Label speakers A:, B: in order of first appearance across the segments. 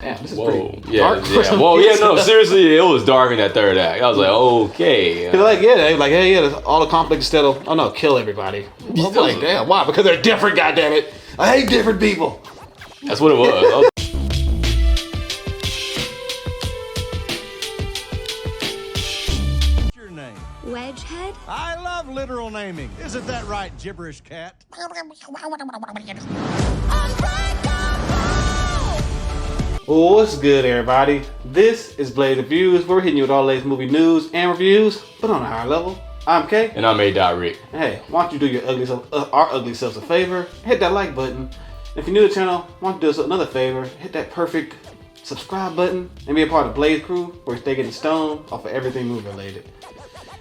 A: Damn, this is
B: Whoa.
A: pretty dark.
B: Yeah. Well, yeah, no, seriously, it was dark in that third act. I was like, okay.
A: Cause like, yeah, they like, hey, yeah, all the conflict instead of, oh no, kill everybody. I'm like, damn, why? Because they're different, goddammit. I hate different people.
B: That's what it was.
C: What's your name?
D: Wedgehead?
C: I love literal naming. Isn't that right, gibberish cat?
A: What's good, everybody? This is Blaze Reviews. We're hitting you with all the latest movie news and reviews, but on a higher level. I'm Kay.
B: And I'm A.Rick.
A: Hey, why don't you do your our ugly selves a favor? Hit that like button. If you're new to the channel, why don't you do us another favor? Hit that perfect subscribe button and be a part of Blaze Crew, where we stay getting stoned off of everything movie related.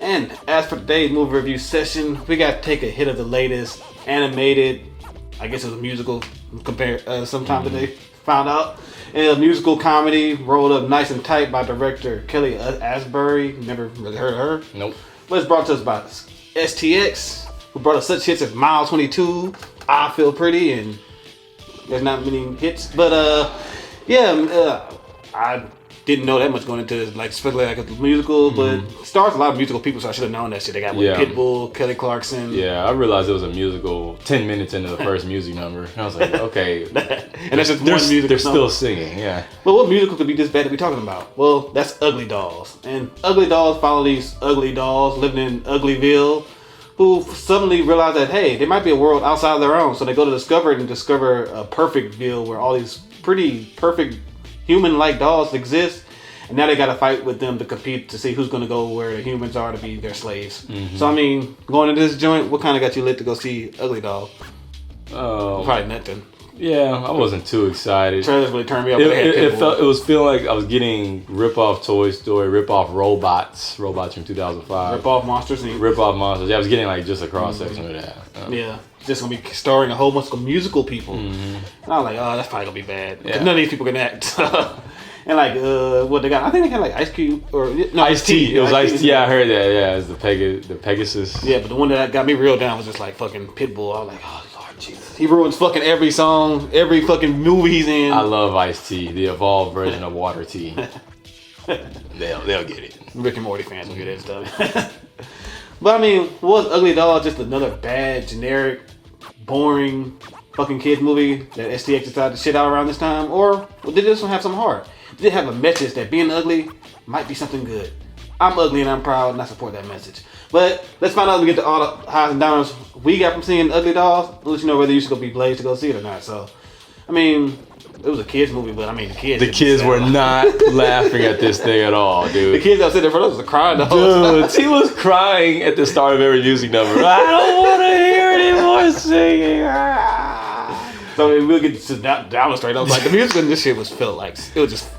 A: And as for today's movie review session, we got to take a hit of the latest animated, I guess it was a musical sometime today, found out. And a musical comedy rolled up nice and tight by director Kelly Asbury. Never really heard of her.
B: Nope.
A: But it's brought to us by STX, who brought us such hits as Mile 22, I Feel Pretty, and there's not many hits. But I didn't know that much going into this, like especially like a musical, but it stars a lot of musical people, so I should have known that shit. They got Pitbull, Kelly Clarkson.
B: Yeah, I realized it was a musical 10 minutes into the first music number. I was like, okay.
A: And that's just one music.
B: They're still singing, yeah.
A: But what musical could be this bad to be talking about? Well, that's UglyDolls. And UglyDolls follow these ugly dolls living in Uglyville, who suddenly realize that, hey, there might be a world outside of their own. So they go to discover it and discover a perfect ville where all these pretty perfect human-like dolls exist, and now they got to fight with them to compete to see who's going to go where the humans are to be their slaves. So I mean, going into this joint, what kind of got you lit to go see Ugly Doll? Probably nothing.
B: Yeah, I wasn't too excited.
A: Trailers really turned me up.
B: It was feeling like I was getting rip-off Toy Story, rip-off Robots from 2005.
A: Rip-off Monsters Inc.
B: Rip-off Monsters. Yeah, I was getting like just a cross-section of that.
A: Yeah, just gonna be starring a whole bunch of musical people. And I was like, oh, that's probably gonna be bad. Because none of these people can act. And like, what they got? I think they had like Ice Cube or no,
B: Ice-T. It was Ice-T. Yeah, I heard that. Yeah, it's the Pegasus.
A: Yeah, but the one that got me real down was just like fucking Pitbull. I was like, oh Lord Jesus, he ruins fucking every song, every fucking movie he's in.
B: I love Ice-T, the evolved version of Water Tea. They'll get it.
A: Rick and Morty fans will get it and stuff. But I mean, was Ugly Doll just another bad, generic, boring fucking kids movie that STX decided to shit out around this time? Or did this one have some heart? Did it have a message that being ugly might be something good? I'm ugly and I'm proud and I support that message. But let's find out and get to all the highs and downs we got from seeing Ugly Dolls. I'll let you know whether you should go be Blaze to go see it or not. So, I mean, it was a kids movie, but I mean, the kids
B: were not laughing at this thing at all, dude.
A: The kids that was sitting in front of us were crying the whole time.
B: He was crying at the start of every music number. I don't want to hear any more singing.
A: So I mean, we'll get to demonstrate. I was like, the music in this shit felt like, it was just,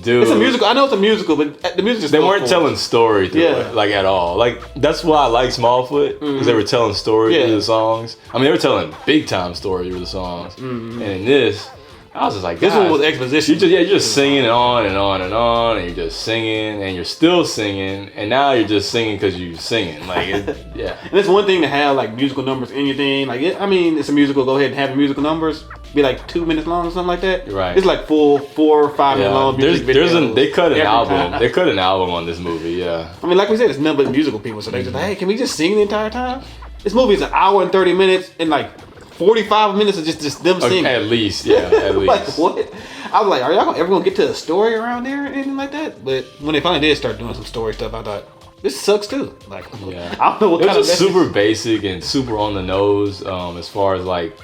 B: dude.
A: It's a musical. I know it's a musical, but the music just
B: they weren't telling story through it, like at all. Like that's why I like Smallfoot, because they were telling stories through the songs. I mean, they were telling big time stories through the songs. And in this, I was just like,
A: this one was exposition.
B: You're just singing on and on and on, and you're just singing, and you're still singing, and now you're just singing because you're singing. Like, yeah.
A: And it's one thing to have like musical numbers in your thing. Like, I mean, it's a musical. Go ahead and have your musical numbers be like 2 minutes long or something like that.
B: Right.
A: It's like full 4 or 5 minute long music videos.
B: They cut an album. They cut an album on this movie. Yeah.
A: I mean, like we said, it's nothing but musical people. So they just like, hey, can we just sing the entire time? This movie is an hour and 30 minutes, and like 45 minutes of just them singing.
B: At least, yeah, at least.
A: Like, what? I was like, are y'all ever gonna get to a story around there or anything like that? But when they finally did start doing some story stuff, I thought, this sucks too. Like, I don't know what kind of.
B: It was just super basic and super on the nose as far as like,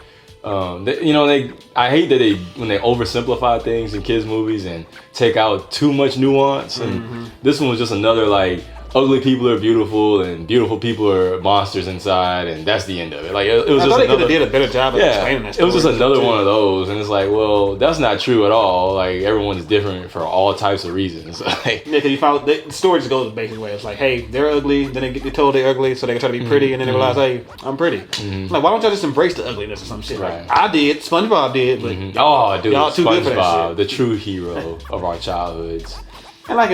B: I hate that when they oversimplify things in kids movies and take out too much nuance. And this one was just another like, ugly people are beautiful and beautiful people are monsters inside, and that's the end of it. Like it was
A: I
B: just
A: thought they
B: another.
A: could have did a better job of explaining that story.
B: It was just another one of those, and it's like, well, that's not true at all. Like everyone's different for all types of reasons. Like,
A: because you found the story just goes the basic way. It's like, hey, they're ugly, then they get told they're ugly, so they try to be pretty, and then they realize, hey, I'm pretty. Like, why don't y'all just embrace the ugliness or some shit?
B: Right.
A: Like, I did, SpongeBob did, but
B: oh, dude,
A: y'all too good for that
B: SpongeBob,
A: shit.
B: the true hero of our childhoods.
A: And like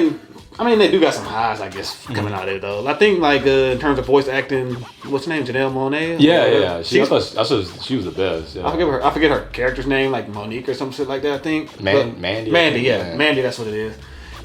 A: I mean, they do got some highs, I guess, coming out of it though. I think like in terms of voice acting, what's her name, Janelle Monáe?
B: Yeah. I thought she was the best. Yeah.
A: I forget her character's name, like Monique or some shit like that. I think.
B: Mandy.
A: Mandy, yeah, Mandy. That's what it is.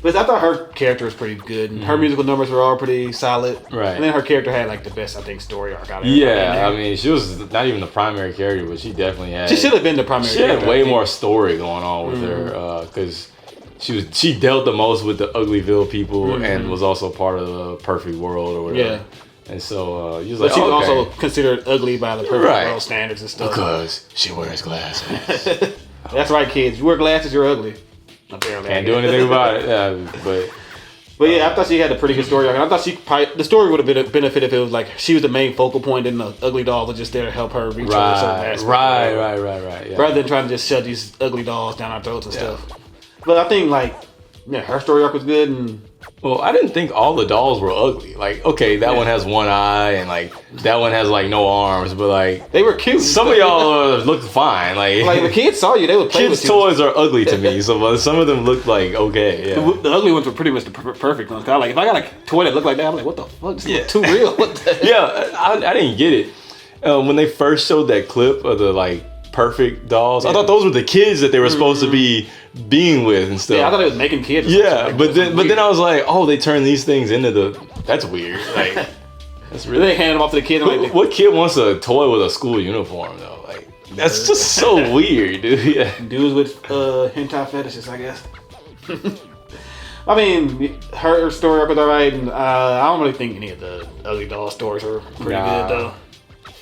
A: But I thought her character was pretty good. And her musical numbers were all pretty solid.
B: Right.
A: And then her character had like the best, I think, story arc out of it.
B: Yeah, I mean, she was not even the primary character, but she definitely had.
A: She should have been the primary character.
B: She had way more story going on with her because she dealt the most with the Uglyville people and was also part of the perfect world or whatever. Yeah. And so you was like,
A: but she was also considered ugly by the perfect world standards and stuff.
B: Because she wears glasses.
A: That's right, kids. You wear glasses, you're ugly. Apparently,
B: can't do anything about it. Yeah,
A: but yeah, I thought she had a pretty good story. I thought the story would have been a benefit if it was like she was the main focal point and the UglyDolls were just there to help her reach over certain aspects.
B: Right. Yeah.
A: Rather than trying to just shove these UglyDolls down our throats and stuff. But I think like, yeah, her story arc was good and.
B: Well, I didn't think all the dolls were ugly. Like, okay, that one has one eye and like that one has like no arms, but like
A: they were cute.
B: Some of y'all looked fine. Like
A: the kids saw you, they would play with you.
B: Kids' toys are ugly to me, so some of them looked like okay. Yeah.
A: The ugly ones were pretty much the perfect ones. Like if I got a toy that looked like that, I'm like, what the fuck? This is too real. What the
B: Yeah, I didn't get it when they first showed that clip of the like perfect dolls. I thought those were the kids that they were supposed to be being with and stuff.
A: Yeah, I thought it was making kids.
B: Yeah, but then I was like, oh, they turned these things into that's weird. Like that's really.
A: They hand them off to the kid.
B: What kid wants a toy with a school uniform though? Like that's just so weird, dude. Yeah.
A: Dudes with hentai fetishes, I guess. I mean, her story up was alright, and I don't really think any of the UglyDoll stories were pretty good though.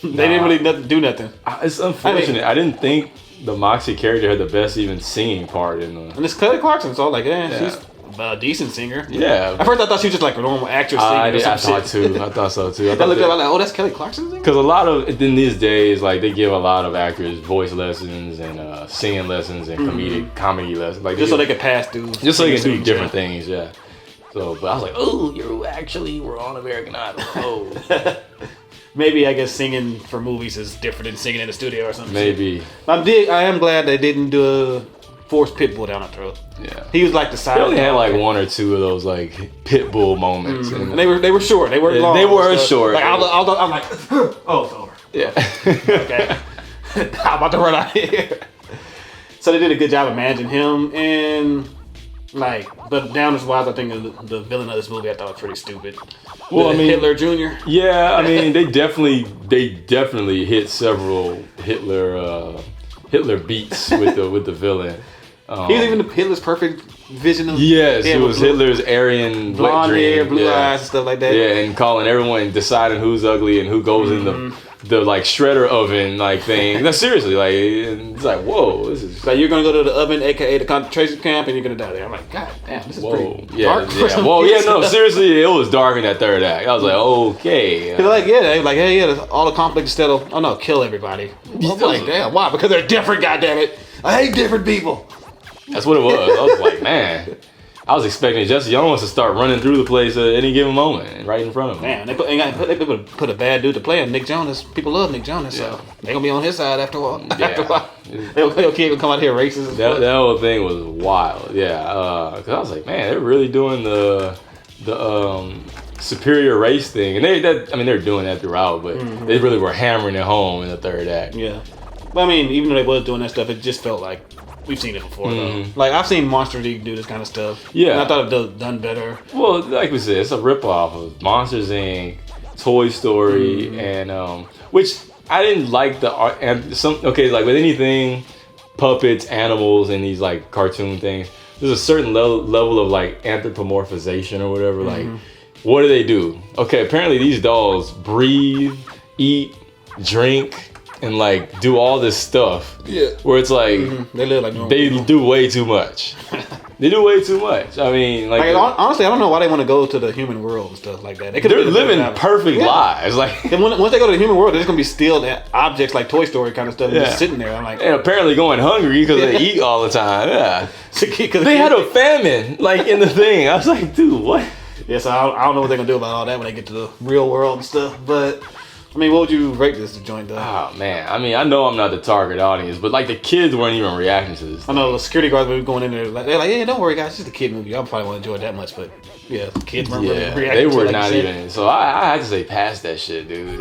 A: They didn't really do nothing.
B: It's unfortunate. I didn't think the Moxy character had the best even singing part in the.
A: And it's Clarkson, so like, she's a decent singer.
B: Yeah.
A: At first, I thought she was just like a normal actress singing.
B: I thought so too.
A: I looked at like, oh, that's Kelly Clarkson singing?
B: Because a lot of in these days, like they give a lot of actors voice lessons and singing lessons and comedy lessons, like
A: just so they can pass through.
B: Just so they can do different things, yeah. So, but I was like, oh, you actually were on American Idol. Oh.
A: Maybe I guess singing for movies is different than singing in the studio or something.
B: Maybe.
A: I am glad they didn't do a forced Pitbull down her throat.
B: Yeah.
A: He was like the side.
B: They only had like one or two of those like Pitbull moments.
A: And they were short. They weren't long.
B: They were short.
A: Like I'm like, oh, it's over.
B: Yeah.
A: Okay. I'm about to run out of here. So they did a good job of managing him and. Like, but downers wise, I think the villain of this movie I thought was pretty stupid. Well, I mean, Hitler Jr.
B: Yeah, I mean, they definitely hit several Hitler beats with the villain.
A: He's even Hitler's perfect vision of.
B: Yes, it was Hitler's Aryan
A: blonde hair, blue eyes, and stuff like that.
B: Yeah, and calling everyone, deciding who's ugly and who goes in the like shredder oven like thing. No, seriously, like it's like whoa, this is
A: like you're gonna go to the oven, aka the concentration camp, and you're gonna die there. I'm like, god damn, this is pretty dark.
B: No, seriously, it was dark in that third act. I was like, okay.
A: They were like, hey, all the conflict instead of kill everybody. I'm like, damn, why? Because they're different. God damn it, I hate different people.
B: That's what it was. I was like, man. I was expecting Jesse Jonas to start running through the place at any given moment, right in front of him.
A: Man, they put a bad dude to play him, Nick Jonas. People love Nick Jonas, so they're gonna be on his side after a while.
B: Yeah.
A: After a while, they'll keep come out here racist.
B: That whole thing was wild. Yeah, because I was like, man, they're really doing the superior race thing, and they're doing that throughout, but they really were hammering it home in the third act.
A: Yeah, but I mean, even though they was doing that stuff, it just felt like. We've seen it before, though. Like, I've seen Monster League do this kind of stuff. Yeah. And I thought it done better.
B: Well, like we said, it's a ripoff of Monsters, Inc., Toy Story, and, which I didn't like the art. And like with anything, puppets, animals, and these, like, cartoon things, there's a certain level of, like, anthropomorphization or whatever. Like, what do? Okay, apparently these dolls breathe, eat, drink, and like do all this stuff. Yeah. Where it's like
A: they live like normal.
B: They do way too much. They do way too much. I mean, like
A: honestly, I don't know why they want to go to the human world and stuff like that.
B: They're living perfect lives. Like,
A: and once they go to the human world, they're just gonna be stealing objects like Toy Story kind of stuff, and just sitting there. I'm like,
B: and apparently going hungry because they eat all the time. Yeah. They had a famine like in the thing. I was like, dude, what?
A: Yeah, so I don't know what they're gonna do about all that when they get to the real world and stuff, but. I mean, what would you rate this joint though?
B: Oh man, I mean, I know I'm not the target audience, but like the kids weren't even reacting to this.
A: I know the security guards were going in there, like, they're like, yeah, don't worry, guys, it's just a kid movie. I probably won't enjoy it that much, but yeah, the kids weren't really reacting.
B: They were
A: to it, like
B: not
A: you
B: even. So I had to say, pass that shit, dude.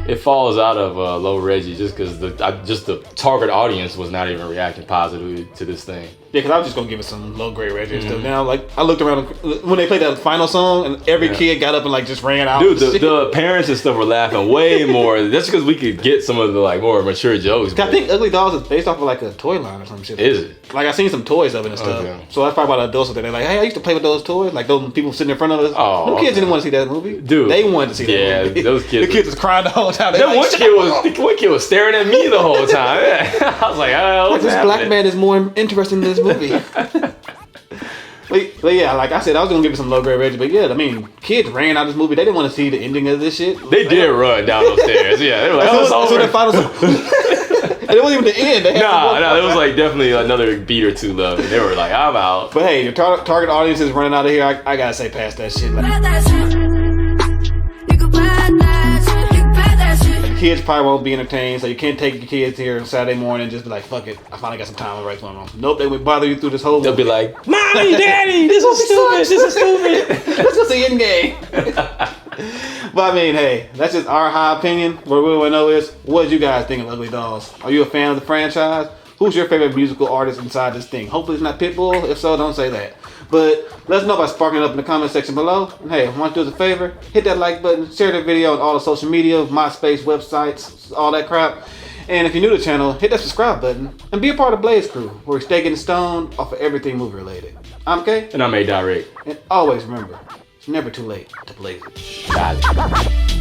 B: It falls out of Low Reggie just because the target audience was not even reacting positively to this thing.
A: Yeah, because I was just gonna give it some low grade Reggie and stuff. Now, like, I looked around when they played that final song, and every kid got up and like just ran out.
B: Dude, the parents and stuff were laughing way more. That's because we could get some of the like more mature jokes.
A: I think UglyDolls is based off of like a toy line or some shit.
B: Is it?
A: Like I seen some toys of it and stuff.
B: Okay.
A: So that's probably about adults that they're like, hey, I used to play with those toys. Like those people sitting in front of us.
B: Oh,
A: them kids didn't want to see that movie.
B: Dude,
A: they wanted to see that movie.
B: Yeah, those kids.
A: The kids was crying the whole time.
B: That one kid was staring at me the whole time. Yeah. I was like, oh, what's
A: this
B: happening?
A: black man is more interesting in this movie. But yeah, like I said, I was gonna give it some low grade Reggie, but yeah, I mean, kids ran out of this movie. They didn't want to see the ending of this shit.
B: They did run down those stairs. Yeah, they were like, oh, it's over.
A: So the final song. And it wasn't even the end. They had
B: Nah, it was like definitely another beat or two left. And they were like, I'm out.
A: But hey, your target audience is running out of here. I gotta say, past that shit. Like, kids probably won't be entertained, so you can't take your kids here on Saturday morning and just be like, fuck it, I finally got some time to write going on. Nope, they would bother you through this whole movie.
B: They'll be like, Mommy, Daddy, this is stupid, this is stupid.
A: Let's go see Endgame. But I mean, hey, that's just our high opinion. What we want to know is, what did you guys think of UglyDolls? Are you a fan of the franchise? Who's your favorite musical artist inside this thing? Hopefully it's not Pitbull. If so, don't say that. But let us know by sparking it up in the comment section below. And hey, if you want to do us a favor, hit that like button, share the video on all the social media, MySpace, websites, all that crap. And if you're new to the channel, hit that subscribe button and be a part of the Blaze Crew, where we stay getting stoned off of everything movie related. I'm Kay.
B: And I'm A-Direct.
A: And always remember, it's never too late to blaze it.
B: Got it.